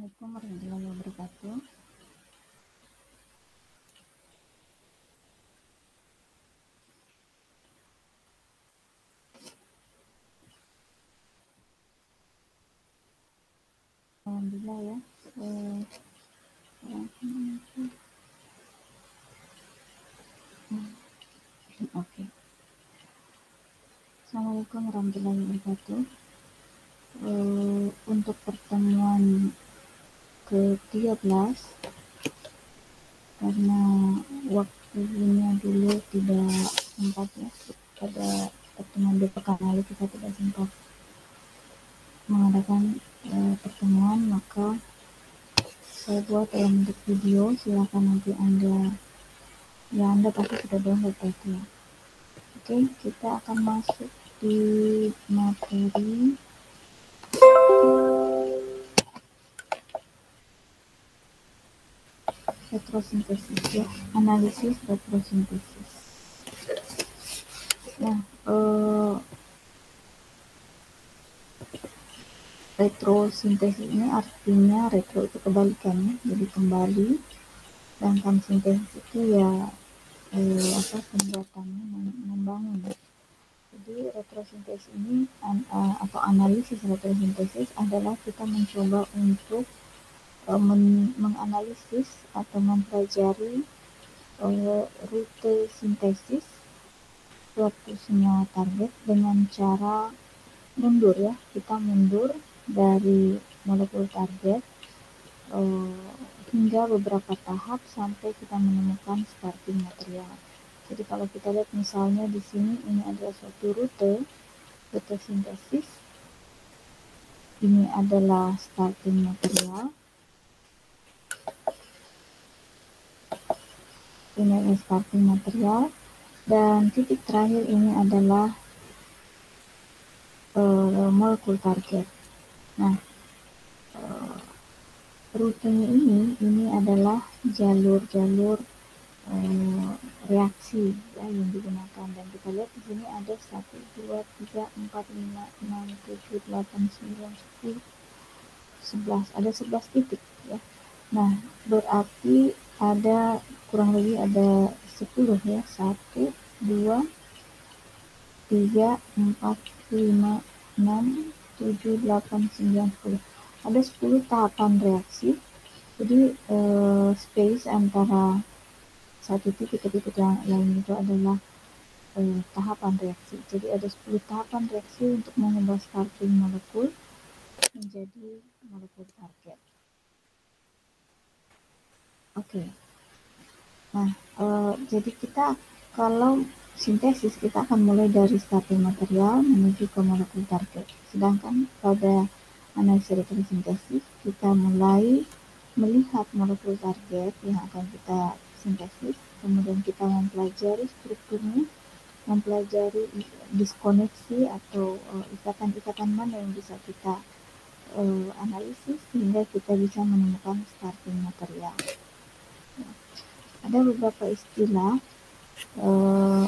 Assalamualaikum warahmatullahi wabarakatuh. Alhamdulillah ya. Oke. Assalamualaikum warahmatullahi wabarakatuh. Untuk pertemuan ke-13, karena waktunya dulu tidak sempat ya, pada pertemuan 2 pekan lalu kita tidak sempat mengadakan pertemuan, maka saya buat dalam bentuk video. Silakan nanti Anda pasti sudah download itu ya. Oke, kita akan masuk di materi retrosintesis ya, analisis retrosintesis. Nah, retrosintesis ini artinya retro itu kebalikannya, jadi kembali, sedangkan sintesis itu ya pembuatannya, membangun. Jadi retrosintesis ini atau analisis retrosintesis adalah kita mencoba untuk menganalisis atau mempelajari rute sintesis suatu senyawa target dengan cara mundur ya, kita mundur dari molekul target hingga beberapa tahap sampai kita menemukan starting material. Jadi kalau kita lihat misalnya di sini, ini adalah suatu rute sintesis, ini adalah starting material, ini adalah starting material, dan titik terakhir ini adalah molekul target. Nah, rutenya ini adalah jalur-jalur reaksi ya, yang digunakan, dan kita lihat di sini ada 1, 2, 3, 4, 5, 6, 7, 8, 9, 10, 11, ada 11 titik ya. Nah, berarti ada kurang lebih ada 10 ya, 1, 2, 3, 4, 5, 6, 7, 8, 9, 10. Ada 10 tahapan reaksi. Jadi space antara satu titik ke titik yang lain itu adalah tahapan reaksi. Jadi ada 10 tahapan reaksi untuk mengubah starting molekul menjadi molekul target. Oke. Nah, jadi kita kalau sintesis kita akan mulai dari starting material menuju ke molekul target. Sedangkan pada analisis retrosintesis kita mulai melihat molekul target yang akan kita sintesis, kemudian kita mempelajari strukturnya, mempelajari diskoneksi atau ikatan-ikatan mana yang bisa kita analisis sehingga kita bisa menemukan starting material. Ada beberapa istilah.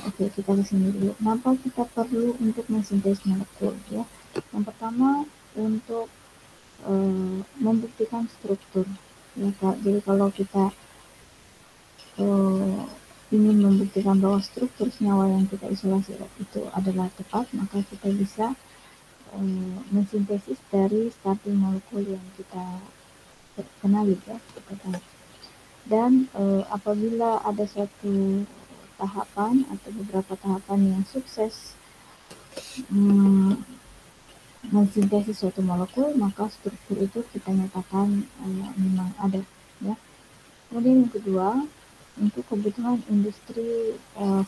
Oke, kita kesini dulu. Kenapa kita perlu untuk mensintesis molekul ya? Yang pertama untuk membuktikan struktur ya, jadi kalau kita ingin membuktikan bahwa struktur senyawa yang kita isolasi itu adalah tepat, maka kita bisa mensintesis dari starting molekul yang kita kenali ya. Dan apabila ada suatu tahapan atau beberapa tahapan yang sukses mensintesis suatu molekul, maka struktur itu kita nyatakan memang ada ya. Kemudian yang kedua, untuk kebutuhan industri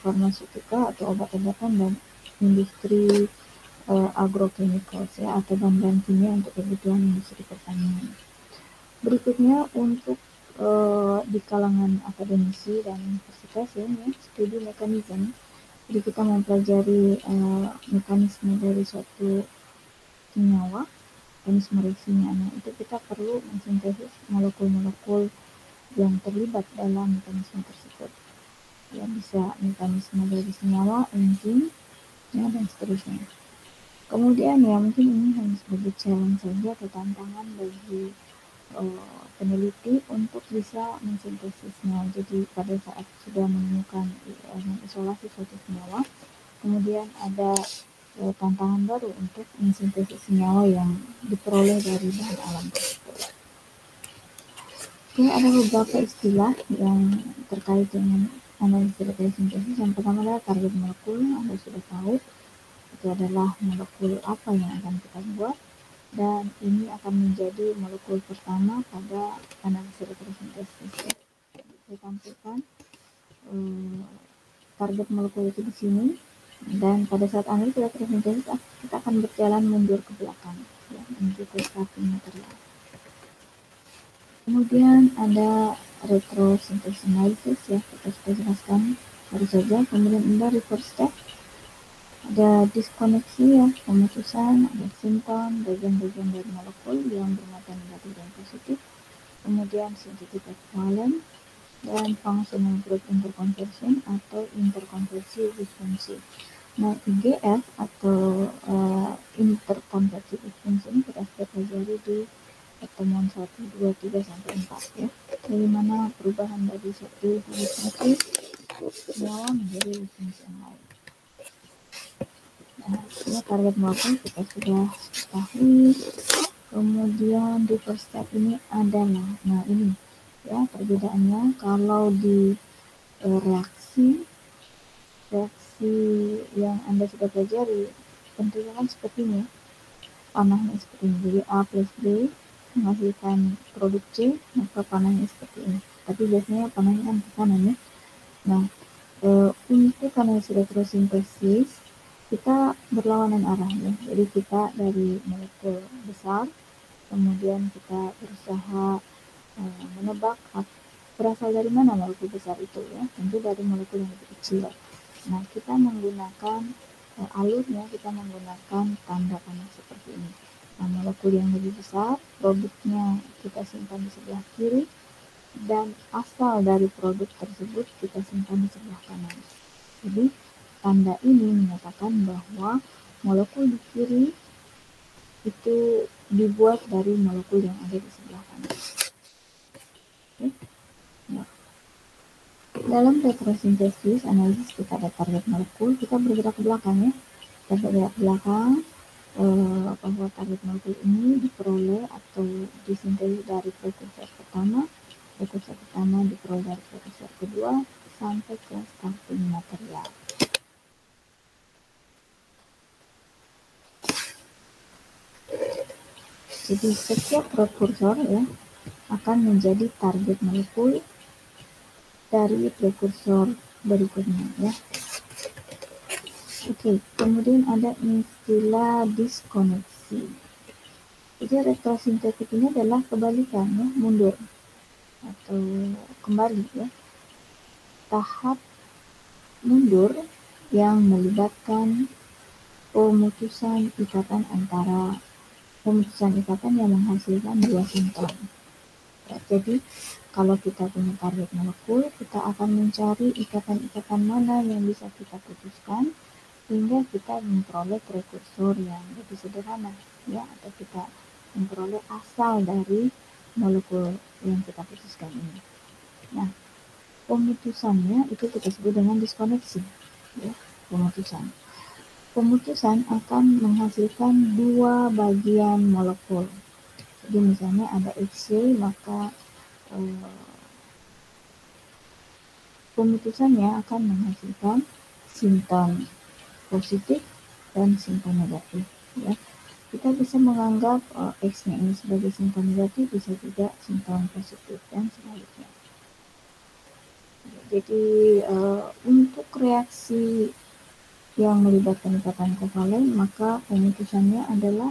farmaseutika atau obat-obatan dan industri agrochemicals ya, atau bahan-bahan kimia untuk kebutuhan industri pertanian. Berikutnya untuk di kalangan akademisi dan universitas ya, studi mekanisme. Jadi kita mempelajari mekanisme dari suatu senyawa, mekanisme reaksinya. Nah, itu kita perlu mensintesis molekul-molekul yang terlibat dalam mekanisme tersebut. Ya, bisa mekanisme dari senyawa, enzim, ya, dan seterusnya. Kemudian ya mungkin ini hanya sebagai challenge saja atau tantangan bagi peneliti untuk bisa mensintesisnya. Jadi pada saat sudah menemukan mengisolasi suatu senyawa, kemudian ada tantangan baru untuk mensintesis senyawa yang diperoleh dari bahan alam tersebut. Oke, ada beberapa istilah yang terkait dengan analisis retrosintesis. Yang pertama adalah target molekul. Anda sudah tahu itu adalah molekul apa yang akan kita buat, dan ini akan menjadi molekul pertama pada analisis retrosintesis. Saya tampilkan target molekul itu di sini, dan pada saat analisis retrosintesis kita akan berjalan mundur ke belakang ya, menuju ke starting material. Kemudian ada retrosintesis analysis ya, kita sudah jelaskan baru saja. Kemudian ada reverse step, ada diskoneksi ya, pemutusan, ada sinton, bagian-bagian dari molekul yang bermata negatif dan positif, kemudian synthetic equivalent, dan functional group interconversion atau interkonversi disfungsi. Nah, IGF atau interkonversi disfungsi ini kita sudah pelajari di pertemuan 1, 2, 3, sampai 4 ya, dari mana perubahan dari satu disfungsi senyawa menjadi disfungsi yang lain. Nah, ini target molekul kita sudah ketahui. Kemudian di first step ini adalah, nah ini ya perbedaannya. Kalau di reaksi yang Anda sudah pelajari tentunya kan seperti ini, panahnya seperti ini. Jadi A plus B menghasilkan produk C, maka panahnya seperti ini. Tapi biasanya panahnya kan ke kanan ya. Nah, untuk analisis retrosintesis kita berlawanan arahnya. Jadi kita dari molekul besar, kemudian kita berusaha menebak berasal dari mana molekul besar itu ya, tentu dari molekul yang lebih kecil. Nah, kita menggunakan alurnya, kita menggunakan tanda panah seperti ini. Nah, molekul yang lebih besar, produknya kita simpan di sebelah kiri, dan asal dari produk tersebut kita simpan di sebelah kanan. Jadi tanda ini menyatakan bahwa molekul di kiri itu dibuat dari molekul yang ada di sebelah kanan. Oke. Nah, dalam retrosintesis analisis kita ada target molekul, kita bergerak ke belakang ya. Kita bergerak ke belakang bahwa target molekul ini diperoleh atau disintesis dari prekursor pertama diperoleh dari prekursor kedua sampai ke starting material. Jadi setiap prekursor ya akan menjadi target molekul dari prekursor berikutnya ya. Oke, kemudian ada istilah diskoneksi. Jadi retrosintetik ini adalah kebalikannya, mundur atau kembali ya. Tahap mundur yang melibatkan pemutusan ikatan yang menghasilkan dua sinton. Ya, jadi kalau kita punya target molekul, kita akan mencari ikatan-ikatan mana yang bisa kita putuskan sehingga kita memperoleh prekursor yang lebih sederhana ya, atau kita memperoleh asal dari molekul yang kita putuskan ini. Nah, pemutusannya itu kita sebut dengan diskoneksi ya, pemutusan akan menghasilkan dua bagian molekul. Jadi misalnya ada XY, maka pemutusannya akan menghasilkan sinton positif dan sinton negatif ya. Kita bisa menganggap X-nya ini sebagai sinton negatif, bisa juga sinton positif dan sebaliknya. Jadi untuk reaksi yang melibatkan ikatan kovalen, maka pemutusannya adalah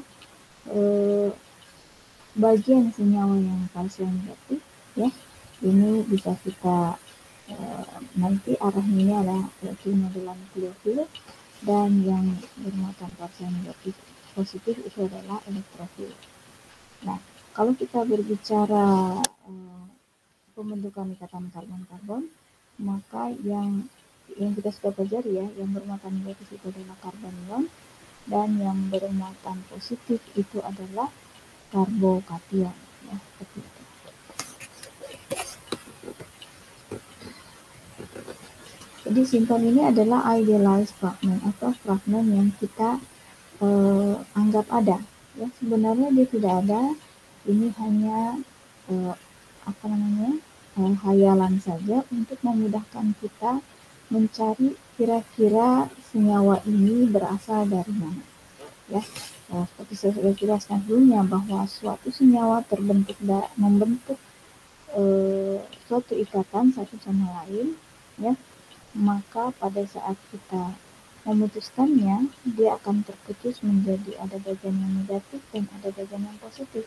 bagian senyawa yang parsial negatif ya. Ini bisa kita nanti arahnya adalah adalah nukleofil, dan yang bermuatan parsial negatif positif itu adalah elektrofil. Nah, kalau kita berbicara pembentukan ikatan karbon-karbon, maka yang kita sudah pelajari ya, yang bermuatan negatif itu adalah karbanion, dan yang bermuatan positif itu adalah karbokation ya, seperti itu. Jadi sinton ini adalah idealized fragment atau fragment yang kita anggap ada. Ya, sebenarnya dia tidak ada. Ini hanya hayalan saja untuk memudahkan kita mencari kira-kira senyawa ini berasal dari mana. Ya, seperti saya sudah jelaskan sebelumnya bahwa suatu senyawa membentuk suatu ikatan satu sama lain, ya, maka pada saat kita memutuskannya, dia akan terputus menjadi ada bagian yang negatif dan ada bagian yang positif.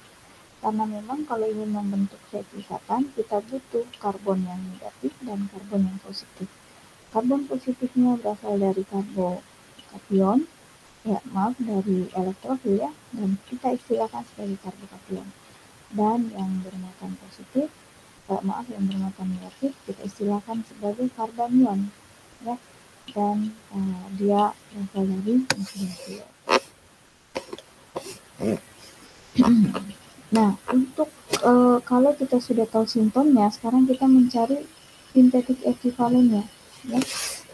Karena memang kalau ingin membentuk suatu ikatan, kita butuh karbon yang negatif dan karbon yang positif. Karbon positifnya berasal dari karbokation, dari elektrofil, ya, dan kita istilahkan sebagai karbokation. Dan yang bermuatan positif, yang bermuatan negatif, kita istilahkan sebagai karbanion, ya, dan dia berasal dari nukleofil. Nah, untuk kalau kita sudah tahu sintonnya, sekarang kita mencari sintetik ekivalennya. Ya.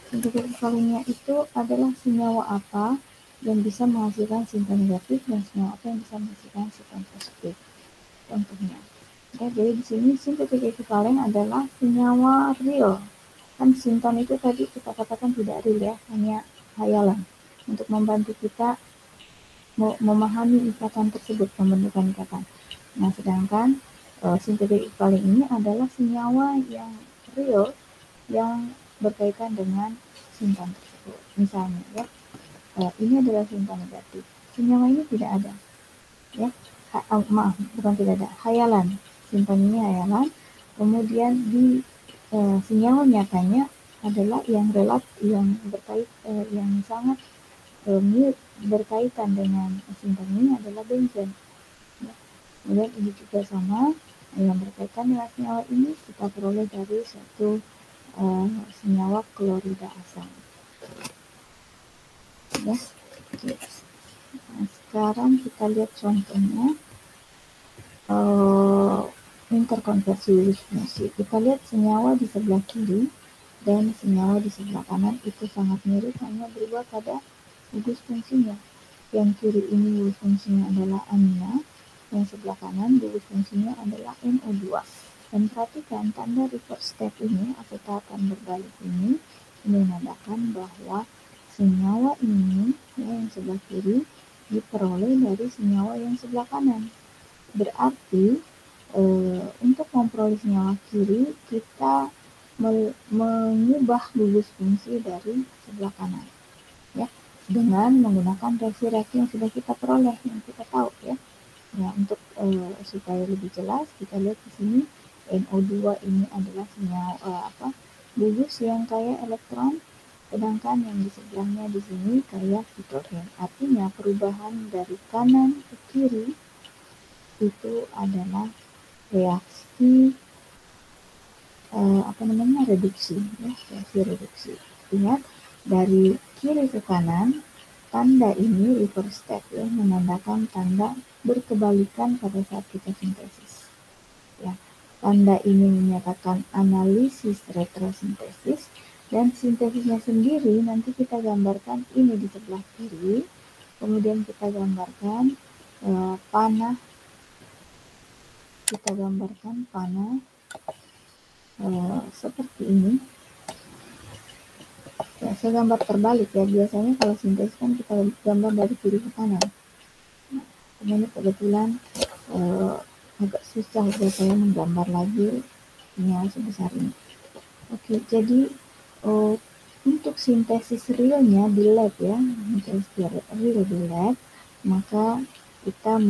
Sintetik ekivalennya itu adalah senyawa apa yang bisa menghasilkan sinton negatif dan senyawa apa yang bisa menghasilkan sinton positif. Contohnya, ya, jadi di sini sintetik ekivalen adalah senyawa real. Kan sinton itu tadi kita katakan tidak real, ya, hanya hayalan untuk membantu kita memahami ikatan tersebut, pembentukan ikatan. Nah, sedangkan sintetik ekivalen ini adalah senyawa yang real yang berkaitan dengan sinton tersebut. Misalnya, ya, ini adalah sinton negatif. Senyawa ini tidak ada, ya. Bukan tidak ada, hayalan. Sinton ini hayalan. Kemudian di senyawa nyatanya adalah yang yang sangat berkaitan dengan sinton ini adalah benzen. Ya. Kemudian ini juga sama, yang berkaitan dengan senyawa ini kita peroleh dari suatu senyawa klorida asam. Ya. Nah, sekarang kita lihat contohnya. Interkonversi gugus fungsi. Kita lihat senyawa di sebelah kiri dan senyawa di sebelah kanan itu sangat mirip, hanya berubah pada gugus fungsinya. Yang kiri ini gugus fungsinya adalah amina, yang sebelah kanan gugus fungsinya adalah NO2. Dan perhatikan tanda reverse step ini atau tahapan berbalik ini menandakan bahwa senyawa ini, ya, yang sebelah kiri diperoleh dari senyawa yang sebelah kanan. Berarti untuk memperoleh senyawa kiri kita mengubah gugus fungsi dari sebelah kanan, ya, dengan menggunakan reaksi-reaksi yang sudah kita peroleh, yang kita tahu, ya. Nah, untuk supaya lebih jelas kita lihat di sini NO2 ini adalah senyawa gugus yang kaya elektron, sedangkan yang di sebelahnya di sini kaya hidrogen. Artinya perubahan dari kanan ke kiri itu adalah reaksi reduksi, ya, reaksi reduksi. Ingat, dari kiri ke kanan tanda ini reverse step, ya, menandakan tanda berkebalikan pada saat kita sintesis, ya. Tanda ini menyatakan analisis retrosintesis, dan sintesisnya sendiri nanti kita gambarkan ini di sebelah kiri, kemudian kita gambarkan panah seperti ini. Ya, saya gambar terbalik, ya. Biasanya kalau sintesis kan kita gambar dari kiri ke kanan. Nah, ini kebetulan agak susah buat saya menggambar lagi senyawa sebesar ini. Oke, jadi untuk sintesis realnya di lab, ya, sintesis real di lab, maka kita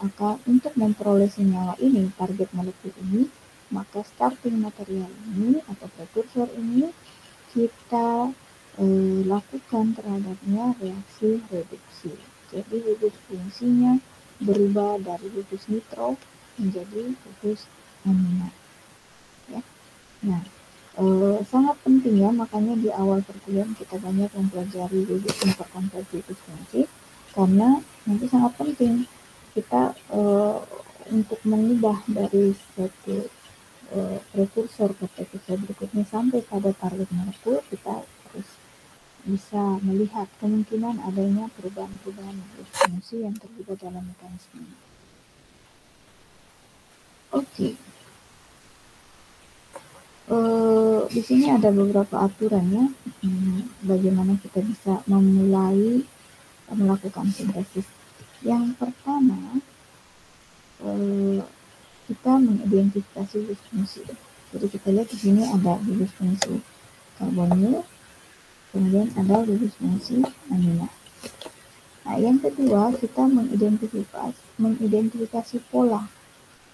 akan untuk memperoleh senyawa ini, target molekul ini, maka starting material ini atau prekursor ini kita lakukan terhadapnya reaksi reduksi. Jadi gugus fungsinya berubah dari gugus nitro menjadi gugus amina, ya. Nah, sangat penting, ya, makanya di awal perkuliahan kita banyak mempelajari gugus interkonversi gugus fungsi, karena nanti sangat penting kita untuk mengubah dari suatu prekursor ke prekursor berikutnya sampai pada target molekul, kita harus bisa melihat kemungkinan adanya perubahan-perubahan fungsi yang terlibat dalam mekanisme ini. Oke. Di sini ada beberapa aturan ya, bagaimana kita bisa memulai melakukan sintesis. Yang pertama, kita mengidentifikasi gugus fungsi. Jadi kita lihat di sini ada gugus fungsi karbonil, kemudian ada gugus fungsi amina. Nah, yang kedua kita mengidentifikasi pola.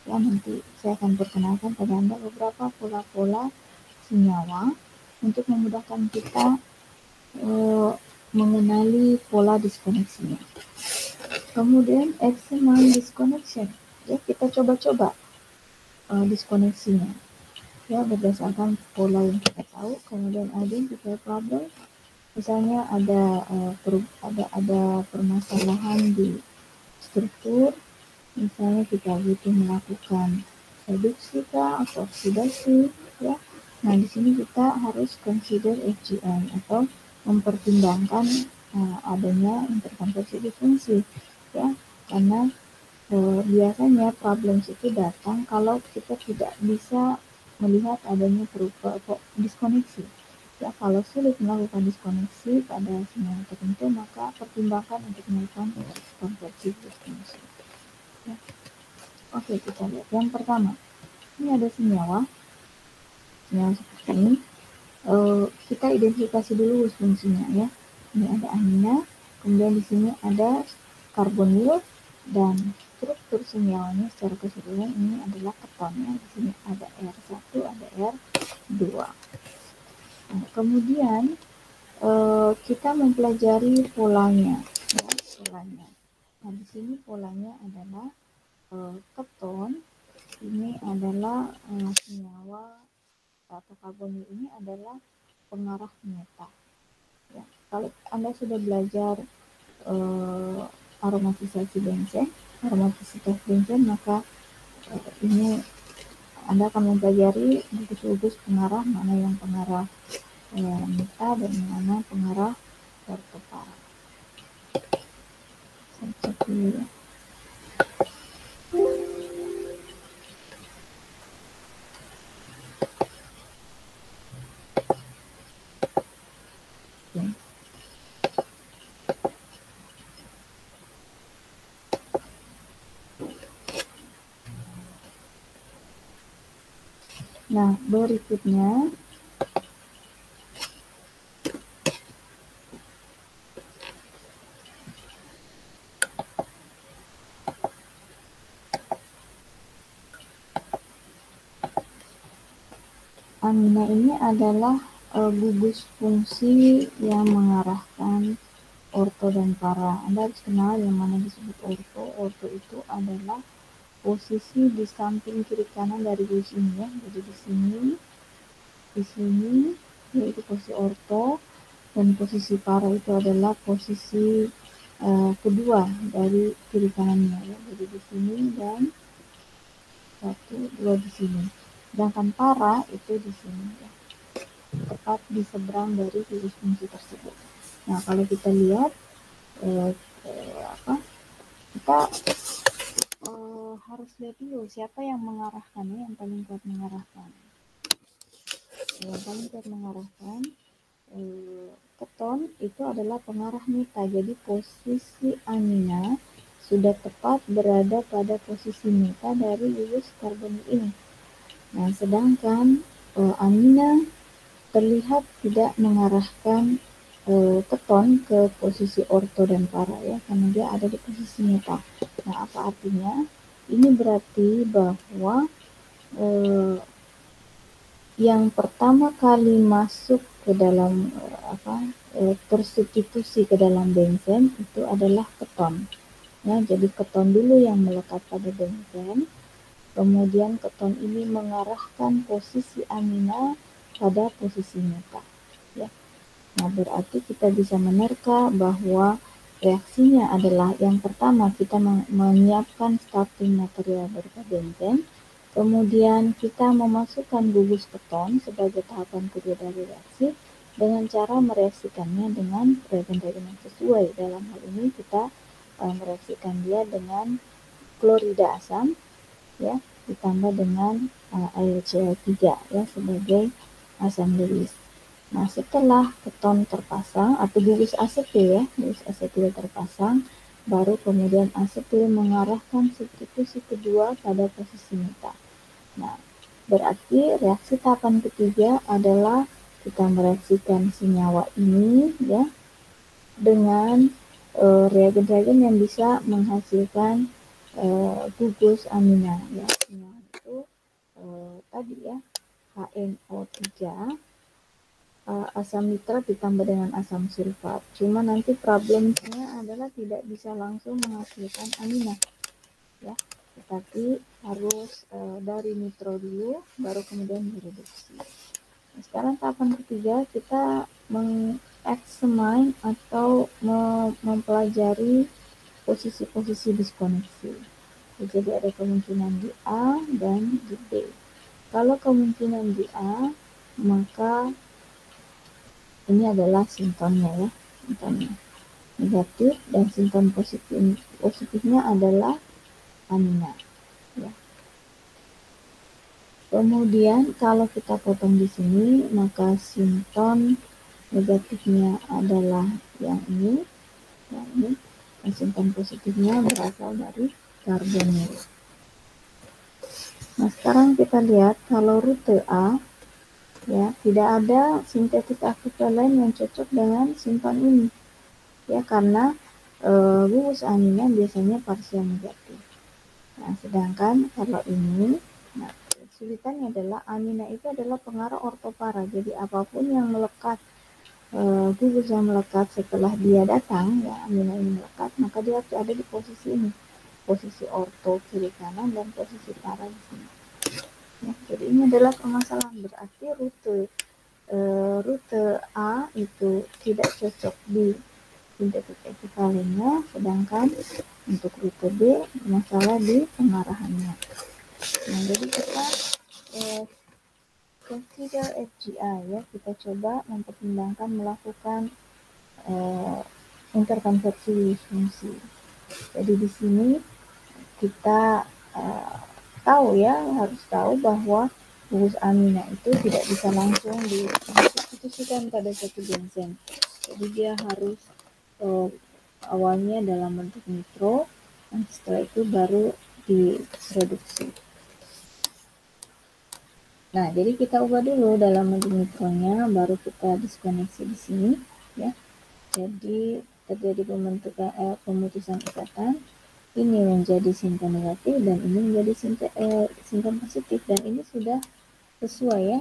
Ya, nanti saya akan perkenalkan pada Anda beberapa pola-pola senyawa untuk memudahkan kita mengenali pola diskoneksinya. Kemudian examen disconnection, ya kita coba-coba diskoneksinya ya berdasarkan pola yang kita tahu. Kemudian identify problem, misalnya ada permasalahan di struktur, misalnya kita butuh melakukan reduksi atau oksidasi ya. Nah, di sini kita harus consider FGN atau mempertimbangkan adanya interkonversi difungsi ya, karena biasanya problem itu datang kalau kita tidak bisa melihat adanya diskoneksi. Ya, kalau sulit melakukan diskoneksi pada senyawa tertentu, maka pertimbangkan untuk melakukan konversi difungsi. Ya. Oke, kita lihat yang pertama. Ini ada senyawa seperti ini. Kita identifikasi dulu fungsinya ya. Ini ada amina, kemudian di sini ada karbonil, dan struktur senyawanya secara keseluruhan ini adalah ketonnya. Di sini ada R1, ada R2. Nah, kemudian kita mempelajari polanya, ya, polanya. Nah, di sini polanya adalah keton. Ini adalah senyawa atau karbonil ini adalah pengarah meta. Ya, kalau Anda sudah belajar aromatisasi benzen, maka ini Anda akan mempelajari gugus-gugus pengarah, mana yang pengarah meta dan mana pengarah terpapar. Saya cek dulu ya. Nah, berikutnya amina ini adalah gugus fungsi yang mengarahkan orto dan para. Anda harus kenal yang mana disebut orto. Orto itu adalah posisi di samping kiri kanan dari gugus ini ya. Jadi di sini yaitu posisi orto, dan posisi para itu adalah posisi kedua dari kiri kanannya ya. Jadi di sini dan 1, 2 di sini. Sedangkan para itu di sini ya, tepat di seberang dari gugus fungsi tersebut. Nah, kalau kita lihat kita harus lihat dulu siapa yang mengarahkannya, yang paling kuat mengarahkan. Yang paling kuat mengarahkan keton itu adalah pengarah meta. Jadi posisi amina sudah tepat berada pada posisi meta dari gugus karbonil ini. Nah, sedangkan amina terlihat tidak mengarahkan keton ke posisi orto dan para ya, karena dia ada di posisi meta. Nah, apa artinya? Ini berarti bahwa yang pertama kali masuk ke dalam tersubstitusi ke dalam benzen itu adalah keton. Ya, jadi keton dulu yang melekat pada benzen, kemudian keton ini mengarahkan posisi amina pada posisi meta. Ya. Nah, berarti kita bisa menerka bahwa reaksinya adalah yang pertama kita menyiapkan starting material berupa benzen, Kemudian kita memasukkan gugus keton sebagai tahapan kedua dari reaksi dengan cara mereaksikannya dengan reagen-reagen yang sesuai. Dalam hal ini kita mereaksikan dia dengan klorida asam ya ditambah dengan air Cl3 ya sebagai asam Lewis. Nah, setelah keton terpasang atau gugus asetil ya, gugus asetil terpasang, baru kemudian asetil mengarahkan substitusi kedua pada posisi meta. Nah, berarti reaksi tahapan ketiga adalah kita mereaksikan senyawa ini ya dengan reagen-reagen yang bisa menghasilkan gugus amina ya. Senyawa itu tadi ya HNO3 asam nitrat ditambah dengan asam sulfat. Cuma nanti problemnya adalah tidak bisa langsung menghasilkan amina ya, tetapi harus dari nitro dulu baru kemudian direduksi. Nah, sekarang tahapan ketiga kita mengeksamine atau mempelajari posisi-posisi diskoneksi. Jadi ada kemungkinan di A dan di B. Kalau kemungkinan di A, maka ini adalah sintonnya ya, sintonnya negatif dan sinton positifnya adalah amina ya. Kemudian kalau kita potong di sini maka sinton negatifnya adalah yang ini dan sinton positifnya berasal dari karbonil. Nah, sekarang kita lihat kalau rute A ya tidak ada sintetik aktif lain yang cocok dengan sinton ini ya karena gugus amina biasanya parsial negatif. Nah, sedangkan kalau ini nah kesulitannya adalah amina itu adalah pengaruh ortopara. Jadi apapun yang melekat gugus yang melekat setelah dia datang ya amina ini melekat maka dia harus ada di posisi ini, posisi orto kiri kanan dan posisi para di sini. Ya, jadi ini adalah permasalahan berarti rute A itu tidak cocok di sintetik ekivalennya, sedangkan untuk rute B masalah di pengarahannya. Nah, jadi kita consider FGI ya, kita coba mempertimbangkan melakukan interkonversi fungsi. Jadi di sini kita tahu ya, harus tahu bahwa gugus amina itu tidak bisa langsung disubstitusikan pada satu benzen. Jadi dia harus awalnya dalam bentuk nitro, dan setelah itu baru direduksi. Nah, jadi kita ubah dulu dalam bentuk nitronya, baru kita diskoneksi di sini, ya. Jadi terjadi pembentukan pemutusan ikatan. Ini menjadi sinton negatif dan ini menjadi sinton positif dan ini sudah sesuai ya,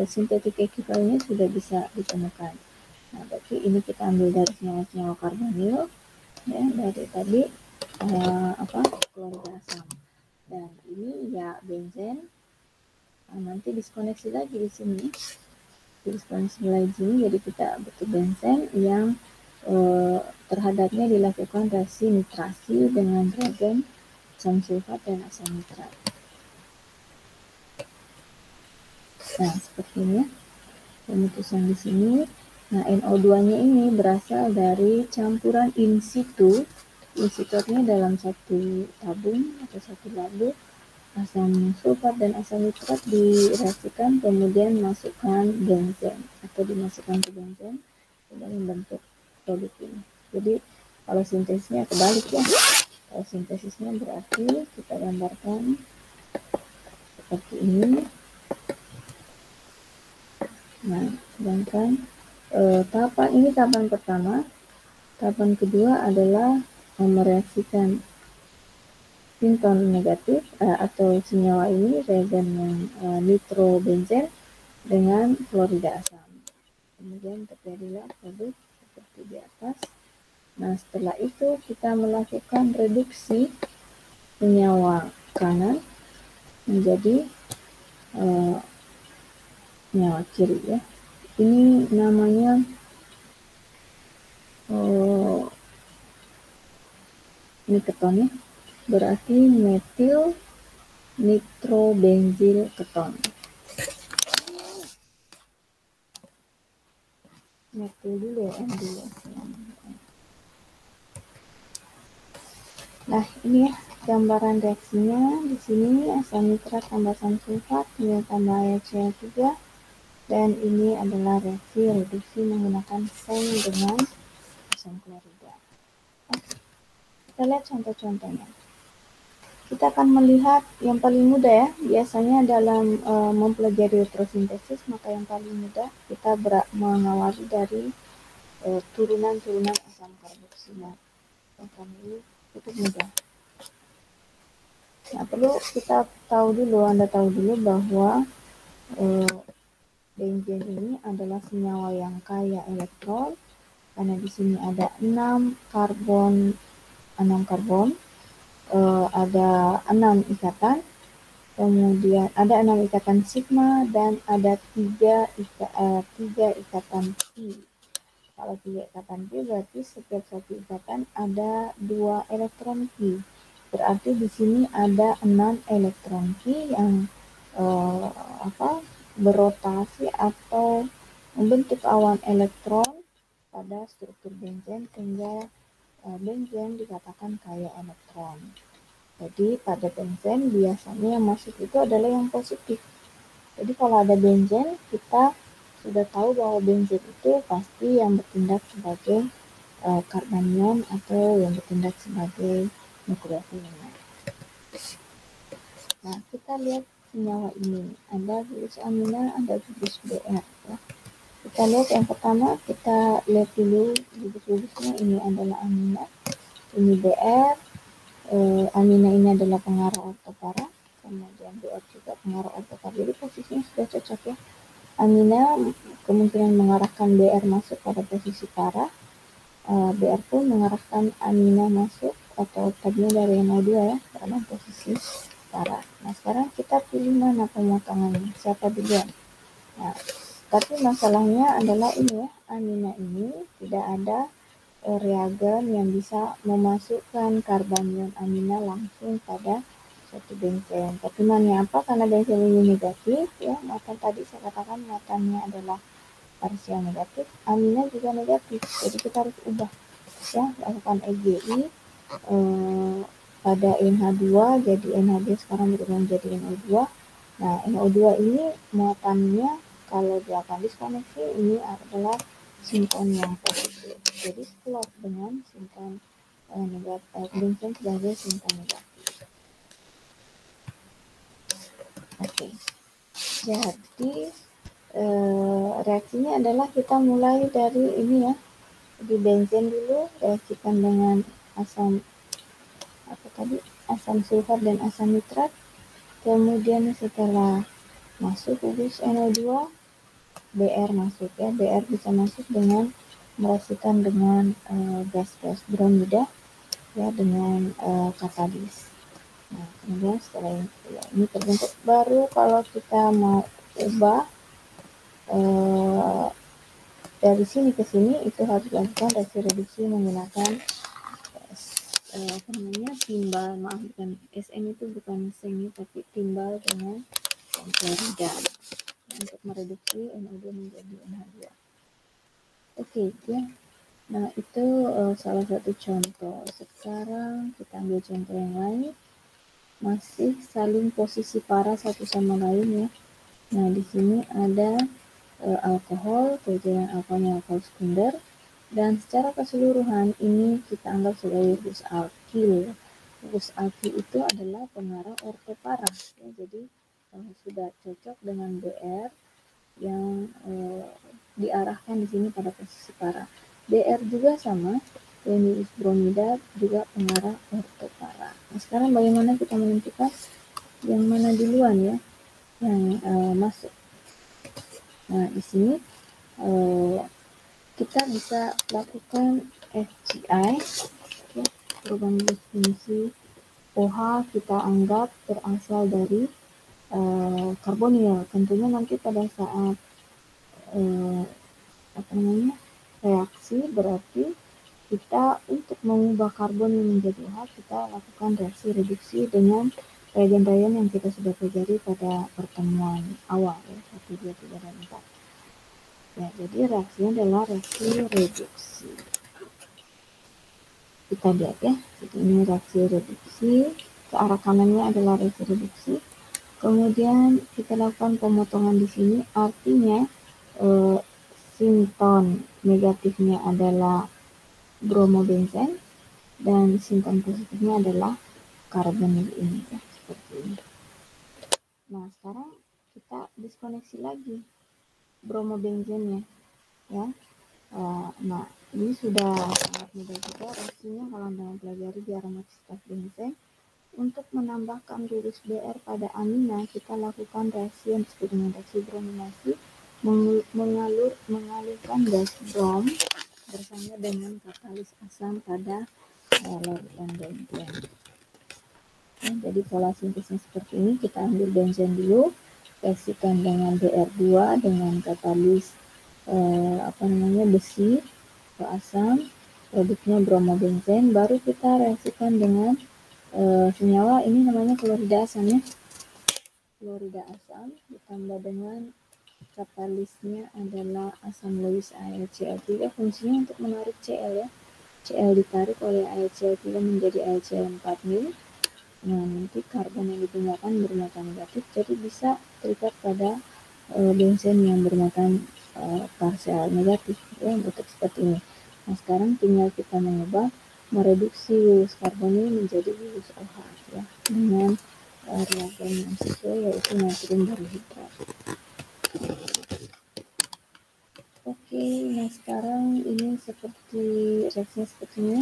sintetik ekivalennya sudah bisa ditemukan. Nah, berarti ini kita ambil dari senyawa-senyawa karbonil ya dari tadi klorida asam dan ini ya benzen. Nah, nanti diskoneksi lagi di sini, diskoneksi lagi di sini, jadi kita butuh benzen yang terhadapnya dilakukan reaksi nitrasi dengan reagen asam sulfat dan asam nitrat. Nah, seperti ini pemutusan di sini. Nah, NO2-nya ini berasal dari campuran in situ. In situ-nya dalam satu tabung atau satu labu asam sulfat dan asam nitrat direaksikan kemudian masukkan benzen atau dimasukkan ke benzen dan membentuk produk ini. Jadi kalau sintesisnya kebalik ya. Kalau sintesisnya berarti kita gambarkan seperti ini. Nah, sedangkan tahapan ini tahapan pertama. Tahapan kedua adalah mereaksikan sinton negatif atau senyawa ini reagen yang nitrobenzen dengan klorida asam. Kemudian terjadilah produk seperti di atas. Nah, setelah itu kita melakukan reduksi senyawa kanan menjadi senyawa kiri ya. Ini namanya ini ketonnya berarti metil nitrobenzil keton. Metil dulu ya, N dulu. Nah, ini ya gambaran reaksinya. Di sini asam nitrat tambah asam sulfat tambah HCl3, dan ini adalah reaksi reduksi menggunakan seng dengan asam klorida. Oke, kita lihat contoh-contohnya. Kita akan melihat yang paling mudah ya, biasanya dalam mempelajari ultrasintesis, maka yang paling mudah kita mengawali dari turunan-turunan asam karboksila. Yang ini cukup mudah. Nah, perlu kita Anda tahu dulu bahwa benzen ini adalah senyawa yang kaya elektron, karena di sini ada 6 karbon, ada 6 ikatan, kemudian ada 6 ikatan sigma, dan ada 3 ikatan pi. Kalau 3 ikatan pi berarti setiap satu ikatan ada 2 elektron pi. Berarti di sini ada 6 elektron pi yang berotasi atau membentuk awan elektron pada struktur benzen, sehingga benzen dikatakan kaya elektron. Jadi pada benzen biasanya yang masuk itu adalah yang positif. Jadi kalau ada benzen, kita sudah tahu bahwa benzen itu pasti yang bertindak sebagai karbanion atau yang bertindak sebagai nukleotilenol. Nah, kita lihat senyawa ini. Ada gugus amina, ada gugus BR. Ya. Kita lihat yang pertama, kita lihat dulu gugus-gugusnya. Ini adalah amina, ini BR. Amina ini adalah pengarah ortopara, kemudian BR juga pengarah ortopara. Jadi posisinya sudah cocok ya. Amina kemungkinan mengarahkan BR masuk pada posisi para, BR pun mengarahkan amina masuk atau tadinya dari NO2 ya, dalam posisi para. Nah, sekarang kita pilih mana pemotongannya, siapa duluan. Nah, tapi masalahnya adalah ini ya, amina ini tidak ada reagen yang bisa memasukkan karbanion amina langsung pada satu benzen. Pertimbangannya apa? Karena benzen ini negatif ya, maka tadi saya katakan muatannya adalah parsial negatif, amina juga negatif. Jadi kita harus ubah ya, lakukan EGI pada NH2 jadi NHB, sekarang berubah menjadi NO2. Nah, NO2 ini muatannya kalau diakan diskoneksi ini adalah sinkron yang positif. Jadi plot dengan sinkron negatif, benzen sebagai sinkron negatif. Oke. Jadi reaksinya adalah kita mulai dari ini ya, di benzen dulu, reaksikan dengan asam sulfat dan asam nitrat. Kemudian setelah masuk gugus NO2, BR masuk ya. BR bisa masuk dengan mereaksikan dengan gas-gas bromida ya, dengan katalis. Nah, kemudian setelah ini terbentuk, baru kalau kita mau ubah dari sini ke sini, itu harus dilakukan reaksi reduksi menggunakan timbal, maaf, bukan SN itu bukan seng, tapi timbal dengan klorida untuk mereduksi NO2 menjadi NH2. Oke ya. Nah, itu salah satu contoh. Sekarang kita ambil contoh yang lain, masih saling posisi para satu sama lain ya. Nah, di sini ada alkohol, kemudian alkohol sekunder, dan secara keseluruhan ini kita anggap sebagai gugus alkil. Gugus alkil itu adalah pengarah ortopara ya, jadi sudah cocok dengan BR yang diarahkan di sini pada posisi para. BR juga sama, ini bromida juga pengarah ortopara. Nah, sekarang bagaimana kita menentukan yang mana duluan ya yang masuk. Nah, di sini kita bisa lakukan FGI ya, perubahan definisi OH kita anggap berasal dari karbonil. Tentunya nanti pada saat reaksi, berarti kita untuk mengubah karbon menjadi OH, kita lakukan reaksi reduksi dengan reagen-reagen yang kita sudah pelajari pada pertemuan awal ya, 1, 2, 3, dan 4. Ya, jadi reaksinya adalah reaksi reduksi. Kita lihat ya, jadi ini reaksi reduksi, ke arah kanannya adalah reaksi reduksi. Kemudian kita lakukan pemotongan di sini, artinya sinton negatifnya adalah bromobenzen dan sinton positifnya adalah karbonil ini ya, seperti ini. Nah, sekarang kita diskoneksi lagi bromobenzennya ya. Nah, ini sudah sangat mudah juga reaksinya kalau Anda mempelajari di aromativitas benzen. Untuk menambahkan gurus Br pada amina, kita lakukan reaksi yang disebut dengan reaksi brominasi, mengalirkan gas brom bersama dengan katalis asam pada larutan benzen. Ya, jadi pola sintesnya seperti ini, kita ambil benzen dulu, reaksikan dengan Br2 dengan katalis besi ke asam, produknya bromobenzen, baru kita reaksikan dengan senyawa ini namanya klorida asam ya, klorida asam ditambah dengan katalisnya adalah asam Lewis AlCl3, fungsinya untuk menarik Cl ya, Cl ditarik oleh AlCl3 menjadi AlCl4-. Nah, nanti karbon yang digunakan bermata negatif, jadi bisa terikat pada benzen yang bermata parsial negatif ya, untuk seperti ini. Nah, sekarang tinggal kita mengubah, mereduksi gulus karbonil menjadi gulus OH ya, dengan reagen yang sesuai, yaitu natrium borhidrat. Oke, nah sekarang ini seperti reaksinya seperti ini.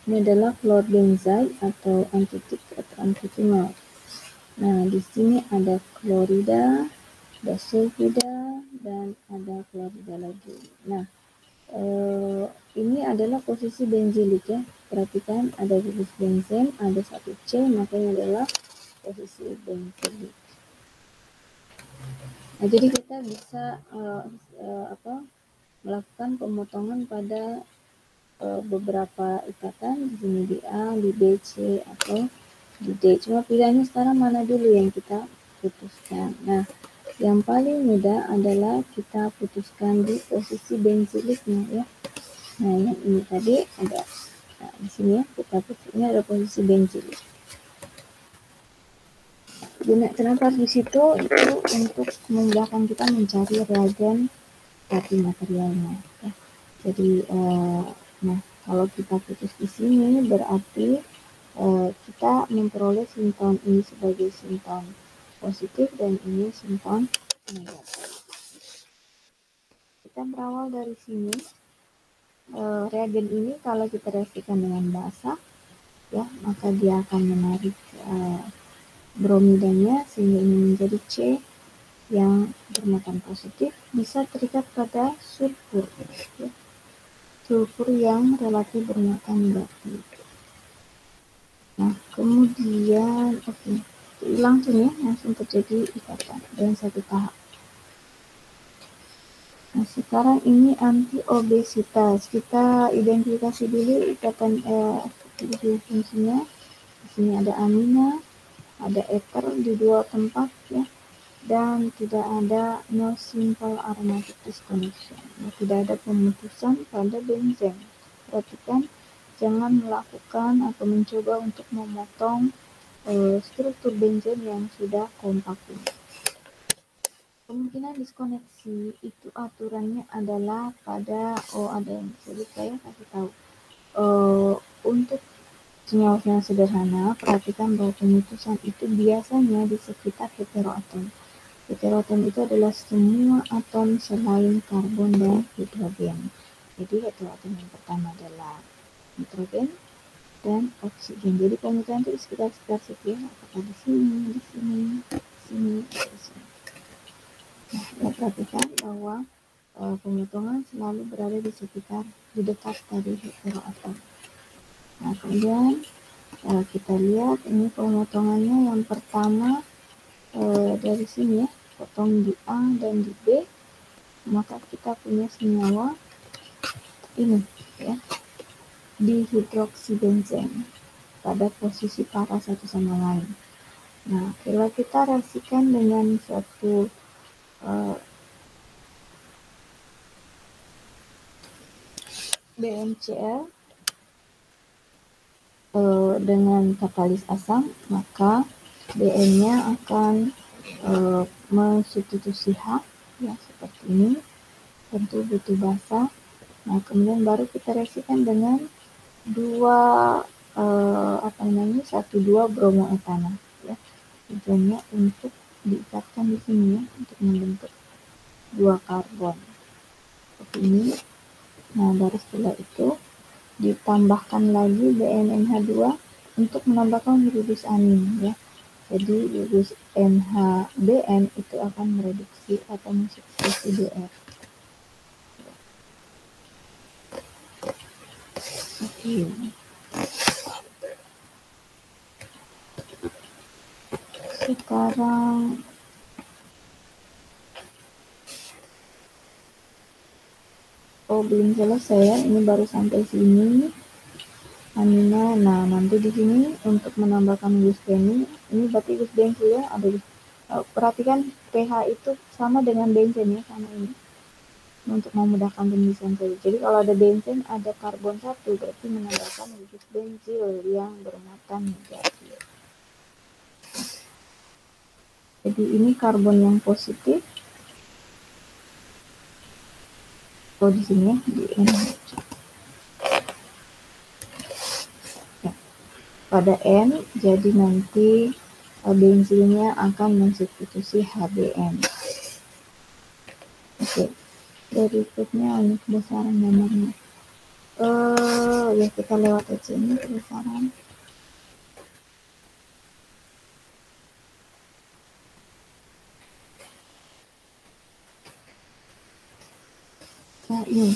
Ini adalah klorbenzaid atau antitik atau antitimol. Nah, di sini ada klorida, ada sulfida, dan ada klorida lagi. Nah, ini adalah posisi benzilik ya. Perhatikan ada gulus benzen, ada 1C, makanya adalah posisi benzilik. Nah, jadi kita bisa melakukan pemotongan pada beberapa ikatan, di sini di A, di B, C, atau di D. Cuma pilihannya sekarang mana dulu yang kita putuskan. Nah, yang paling mudah adalah kita putuskan di posisi benziliknya ya. Nah, yang ini tadi ada, nah, di sini ya, kita putusnya ada posisi benzilik. Kenapa di situ? Itu untuk memudahkan kita mencari reagen tadi materialnya ya. Jadi nah, kalau kita putus di sini berarti kita memperoleh sinton ini sebagai sinton positif dan ini sinton negatif. Kita berawal dari sini, reagen ini kalau kita reaksikan dengan basah ya, maka dia akan menarik bromidanya sehingga ini menjadi C yang bermuatan positif, bisa terikat pada sulfur ya. Sulfur yang relatif bermuatan negatif. Nah, kemudian langsung terjadi ikatan dengan satu tahap. Nah, sekarang ini anti-obesitas. Kita identifikasi dulu ikatan fungsinya. Di sini ada amina, ada ether di dua tempat ya, dan tidak ada no simple aromatic disconnection. Ya, tidak ada pemutusan pada benzen. Perhatikan, jangan melakukan atau mencoba untuk memotong struktur benzen yang sudah kompak ini. Kemungkinan diskoneksi itu aturannya adalah pada ada yang sulit saya kasih tahu. Untuk senyawa sederhana, perhatikan bahwa pemutusan itu biasanya di sekitar heteroatom. Heteroatom itu adalah semua atom selain karbon dan hidrogen. Jadi heteroatom yang pertama adalah nitrogen dan oksigen. Jadi pemutusan itu di sekitar situ ya, apakah di sini, di sini, di sini, di sini. Nah, kita perhatikan bahwa pemotongan selalu berada di sekitar, di dekat dari heteroatom. Nah, kemudian kita lihat ini pemotongannya yang pertama dari sini ya, potong di A dan di B, maka kita punya senyawa ini ya, dihidroksibenzen. pada posisi para satu sama lain. Nah, kalau kita reaksikan dengan suatu BnCl dengan katalis asam, maka Bn-nya akan mensubstitusi H, ya seperti ini. Tentu butuh basah. Nah, kemudian baru kita reaksikan dengan 1,2 bromoetana, ya. Tujuannya untuk diikatkan di sini, ya, untuk membentuk 2 karbon seperti ini. Nah, baru setelah itu ditambahkan lagi BnNH2 untuk menambahkan gugus amin, ya. Jadi gugus NHBN itu akan mereduksi atau mensubstitusi Br. Oke. Sekarang belum selesai, ya. Ini baru sampai sini. Amina. Nah, nanti di sini untuk menambahkan gus beni, ini berarti gus bensin, ya. Ada perhatikan pH itu sama dengan bensin, ya, sama ini. Untuk memudahkan penulisan saja. Jadi kalau ada bensin, ada karbon 1, berarti menambahkan gus bensil yang bermuatan negatif. Jadi ini karbon yang positif. Di sini, ya, di NH. Ya. Pada N, jadi nanti bensinnya akan mensubstitusi HBN. Oke. Berikutnya ini kebesaran nomornya. Ya kita lewat aja ini kebesaran. Nah, ini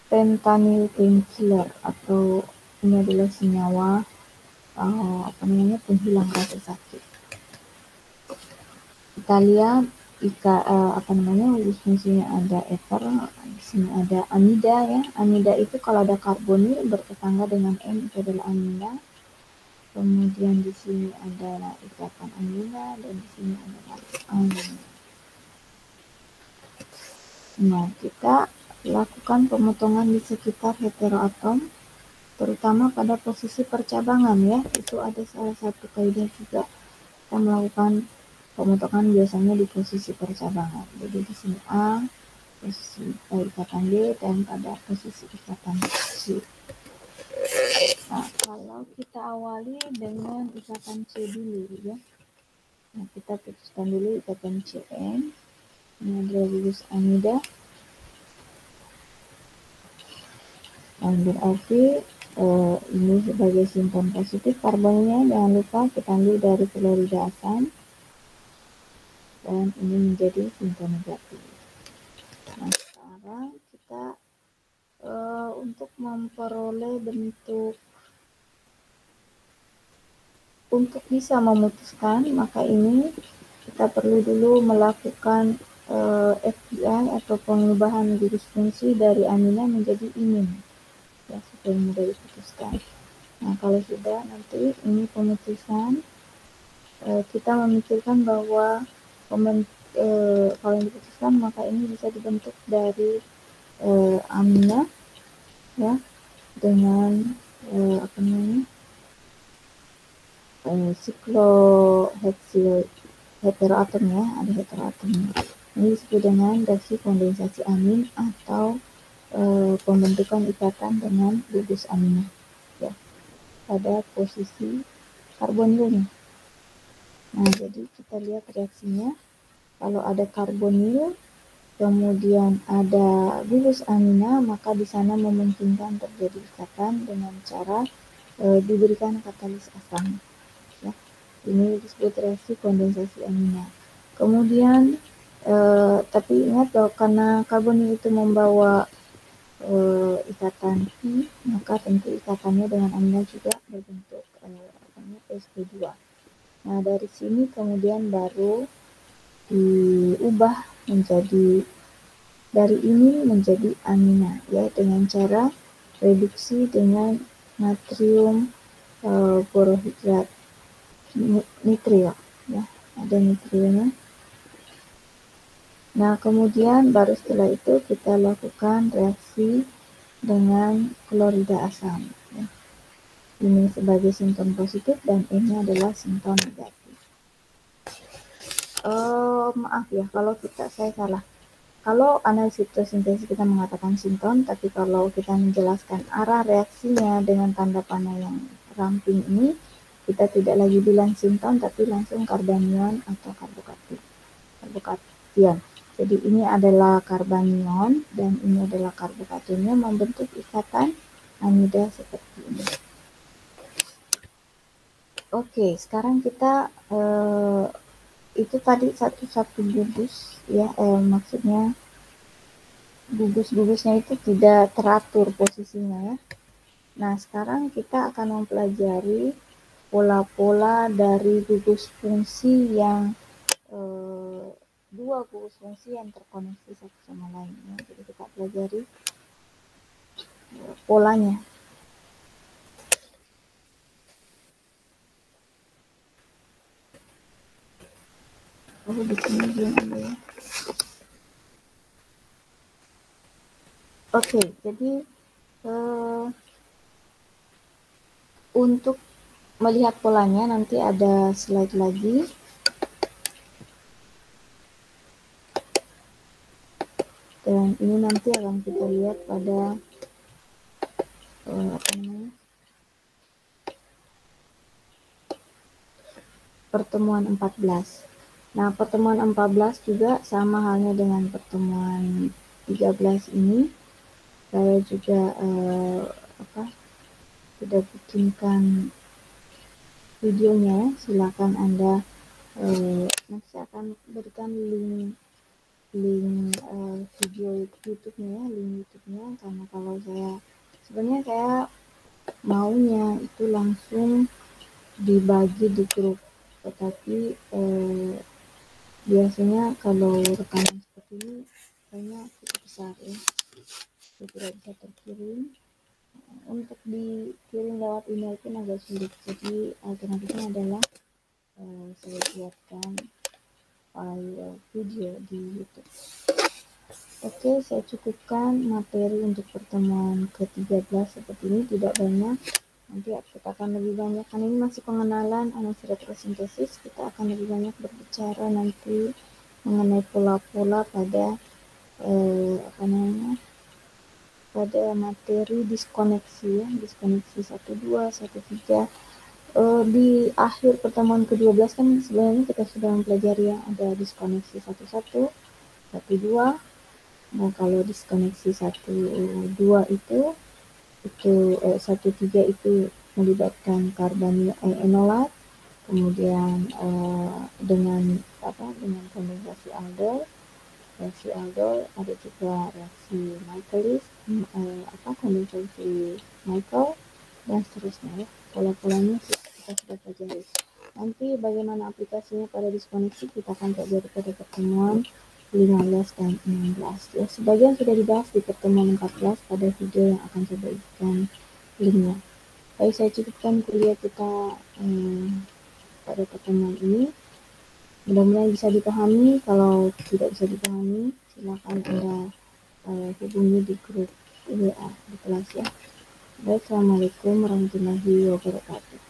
pentanyl painkiller, atau ini adalah senyawa penghilang rasa sakit. Kita lihat fungsinya ada ether, di sini ada amida, ya. Amida itu kalau ada karbonil bertetangga dengan M itu adalah amida. Kemudian di sini ada ikatan amina dan di sini ada amina. Nah, kita lakukan pemotongan di sekitar heteroatom, terutama pada posisi percabangan, ya. Itu ada salah satu kaidah juga. Kita melakukan pemotongan biasanya di posisi percabangan. Jadi di sini A, posisi ikatan B, dan pada posisi ikatan C. Nah, kalau kita awali dengan ikatan C dulu, ya. Nah, kita putuskan dulu ikatan Cn. Ini adalah gugus amida. Dan berarti ini sebagai simpan positif karbonnya, jangan lupa kita ambil dari klorida asam. Dan ini menjadi simpan negatif. Nah, sekarang kita untuk memperoleh bentuk, untuk bisa memutuskan, maka ini kita perlu dulu melakukan FPI atau pengubahan gugus fungsi dari amina menjadi imin, ya, supaya mudah diputuskan. Nah, kalau sudah, nanti ini pemutusan, kita memikirkan bahwa kalau yang diputuskan maka ini bisa dibentuk dari amina, ya, dengan sikloheksil heteroatom, ya, ada heteroatomnya. Ini disebut dengan reaksi kondensasi amin atau pembentukan ikatan dengan gugus amina, ya, pada posisi karbonilnya. Nah, jadi kita lihat reaksinya. Kalau ada karbonil, kemudian ada gugus amina, maka di sana memungkinkan terjadi ikatan dengan cara diberikan katalis asam, ya. Ini disebut reaksi kondensasi amina. Kemudian tapi ingat bahwa karena karbonil itu membawa ikatan Pi, maka tentu ikatannya dengan amina juga berbentuk sp2. Nah, dari sini kemudian baru diubah menjadi dari ini menjadi amina, ya, dengan cara reduksi dengan natrium borohidrat nitril ya, ada nitrilnya. Nah, kemudian baru setelah itu kita lakukan reaksi dengan klorida asam ya. Ini sebagai simptom positif dan ini adalah simptom negatif. Maaf ya kalau saya salah. Kalau analisis fotosintesis kita mengatakan simptom, tapi kalau kita menjelaskan arah reaksinya dengan tanda panah yang ramping ini, kita tidak lagi bilang simptom, tapi langsung karbanion atau karbokation. Jadi ini adalah karbanion dan ini adalah karbokationnya membentuk ikatan amida seperti ini. Oke, sekarang kita itu tadi satu gugus ya, maksudnya gugus-gugusnya itu tidak teratur posisinya ya. Nah, sekarang kita akan mempelajari pola-pola dari gugus fungsi yang dua gugus fungsi yang terkoneksi satu sama lain ya. Jadi kita pelajari polanya. Oh, di sini belum ada ya. Oke, jadi untuk melihat polanya nanti ada slide lagi. Dan ini nanti akan kita lihat pada pertemuan 14. Nah, pertemuan 14 juga sama halnya dengan pertemuan 13 ini. Saya juga sudah bikinkan videonya. Silakan Anda nanti akan berikan link video YouTube-nya, link YouTube-nya, karena kalau sebenarnya saya maunya itu langsung dibagi di grup, tetapi biasanya kalau rekaman seperti ini kayaknya cukup besar ya, tidak bisa terkirim. Untuk dikirim lewat email pun agak sulit, jadi alternatifnya adalah saya buatkan file video di YouTube. Oke, saya cukupkan materi untuk pertemuan ke-13 seperti ini, tidak banyak. Nanti kita akan lebih banyak, kan ini masih pengenalan analisis retrosintesis, kita akan lebih banyak berbicara nanti mengenai pola-pola pada pada materi diskoneksi ya, diskoneksi 12, 13. Di akhir pertemuan ke-12 kan sebenarnya kita sudah mempelajari ya, ada diskoneksi 11, 12. Nah, kalau diskoneksi 12 itu 13 itu melibatkan enolat, kemudian dengan kondensasi aldol. Reaksi aldol ada juga reaksi Michaelis, kondensasi Michael, dan seterusnya ya. Pola-polanya kita sudah pelajari. Nanti bagaimana aplikasinya pada diskoneksi kita akan pelajari pada pertemuan 15 dan 16 ya. Sebagian sudah dibahas di pertemuan 14 pada video yang akan saya berikan linknya. Baik, saya cukupkan kuliah kita pada pertemuan ini. Mudah-mudahan bisa dipahami. Kalau tidak bisa dipahami, silakan Anda hubungi di grup WA di kelas ya. Baik, assalamualaikum warahmatullahi wabarakatuh.